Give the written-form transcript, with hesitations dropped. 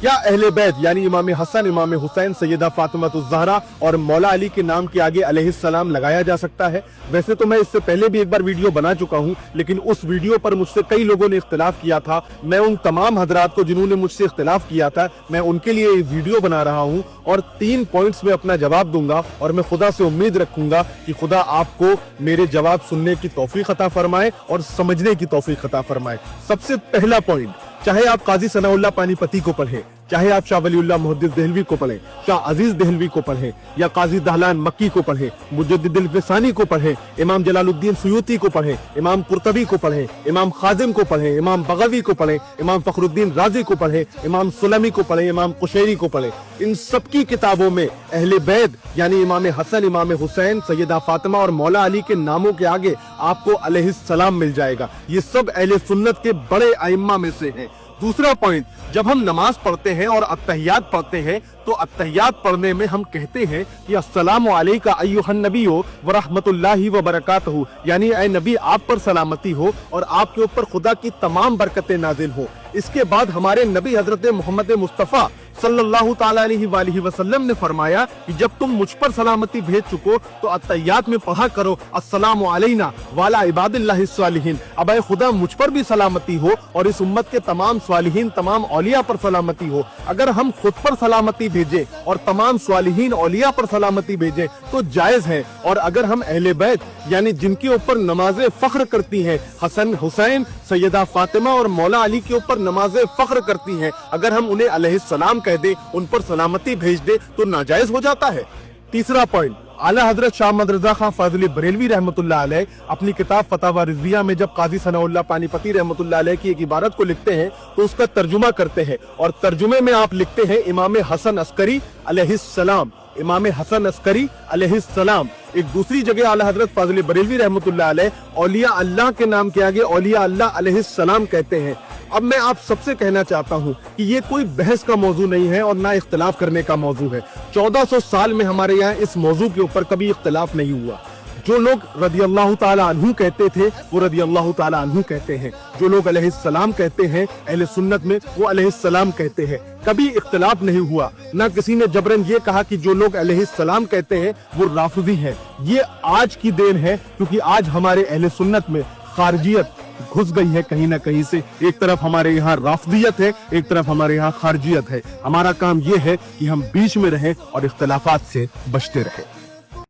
क्या अहले बैत यानी इमाम हसन, इमाम हुसैन, सैयदा फातिमा ज़हरा और मौला अली के नाम के आगे अलैहिस्सलाम लगाया जा सकता है? वैसे तो मैं इससे पहले भी एक बार वीडियो बना चुका हूं, लेकिन उस वीडियो पर मुझसे कई लोगों ने इख्तिलाफ किया था। मैं उन तमाम हजरात को जिन्होंने मुझसे इख्तिलाफ किया था, मैं उनके लिए ये वीडियो बना रहा हूं और 3 पॉइंट्स में अपना जवाब दूंगा और मैं खुदा से उम्मीद रखूंगा कि खुदा आपको मेरे जवाब सुनने की तौफीक अता फरमाए और समझने की तौफीक अता फरमाए। सबसे पहला पॉइंट, चाहे आप काजी सनाउल्लाह पानीपती को पढ़ें, चाहे आप शाह वलीउल्लाह मुहद्दिस देहलवी को पढ़ें, शाह अजीज देहलवी को पढ़ें, या काजी दहलान मक्की को पढ़ें, मुजद्दिद फिसानी को पढ़ें, इमाम जलालुद्दीन सुयूती को पढ़ें, इमाम कुर्तबी को पढ़ें, इमाम खाजिम को पढ़ें, इमाम बगवी को पढ़ें, इमाम फखरुद्दीन राजी को पढ़ें, इमाम सुलमी को पढ़ें, इमाम कुशैरी को पढ़ें, इन सबकी किताबों में अहले बैत यानी इमाम हसन, इमाम हुसैन, सैयदा फातिमा और मौला अली के नामों के आगे आपको अलैहिस्सलाम मिल जाएगा। ये सब अहले सुन्नत के बड़े आइम्मा में से हैं। दूसरा पॉइंट, जब हम नमाज पढ़ते हैं और अत्तहियात पढ़ते हैं तो अत्तहियात पढ़ने में हम कहते हैं कि अस्सलामु अलैका अय्युहन नबिय्यु व रहमतुल्लाहि व बरकातहू, यानी ऐ नबी आप पर सलामती हो और आपके ऊपर खुदा की तमाम बरकतें नाजिल हो। इसके बाद हमारे नबी हजरत मोहम्मद मुस्तफ़ा सल्लल्लाहु ताला अलैहि वसल्लम ने फरमाया कि जब तुम मुझ पर सलामती भेज चुको तो अत्तहियात में पढ़ा करो अस्सलामु अलैना वाला इबादिल्लाहि स्वालिहीन। अब ऐ खुदा मुझ पर भी सलामती हो और इस उम्मत के तमाम स्वालिहीन, तमाम औलिया पर सलामती हो। अगर हम खुद पर सलामती भेजें और तमाम स्वालिहीन औलिया पर सलामती भेजें तो जायज है। और अगर हम अहले बैत यानी जिनके ऊपर नमाजें फख्र करती हैं, हसन, हुसैन, सैयदा फातिमा और मौला अली के ऊपर नमाजें फख्र करती हैं, अगर हम उन्हें अलैहिस्सलाम कह दे, उन पर सलामती भेज दे तो नाजायज हो जाता है। तीसरा पॉइंट, आला हजरत शाह अहमद रजा खां फाज़िली बरेलवी रहमतुल्लाह अलैह अपनी किताब फतावा रिज़विया में जब काजी सनाउल्लाह पानीपती रहमतुल्लाह अलैह की एक इबारत को लिखते हैं तो उसका तर्जुमा करते हैं और तर्जुमे में आप लिखते हैं इमाम हसन अस्करी अलैहिस्सलाम, इमाम हसन अस्करी अलैहिस्सलाम। एक दूसरी जगह आला हजरत फाज़िली बरेलवी रहमतुल्लाह अलैह औलिया अल्लाह के नाम के आगे औलिया अल्लाह अलैहिस्सलाम कहते हैं। अब मैं आप सबसे कहना चाहता हूं कि ये कोई बहस का मौजू नहीं है और ना इख्तिलाफ करने का मौजू है। 1400 साल में हमारे यहाँ इस मौजू के ऊपर कभी इख्तिलाफ नहीं हुआ। जो लोग रदी अल्लाह ताला अन्हु कहते थे वो रदी अल्लाह ताला अन्हु कहते हैं, जो लोग अलैहिस्सलाम कहते हैं अहले सुन्नत में वो अलैहिस्सलाम कहते हैं। कभी इख्तिलाफ नहीं हुआ, ना किसी ने जबरन ये कहा कि जो लोग अलैहिस्सलाम कहते हैं वो राफिदी हैं। ये आज की देन है क्योंकि आज हमारे अहले सुन्नत में खारजियत घुस गई है कहीं ना कहीं से। एक तरफ हमारे यहाँ राफिदियत है, एक तरफ हमारे यहाँ खारजियत है। हमारा काम ये है कि हम बीच में रहें और इख्तिलाफात से बचते रहें।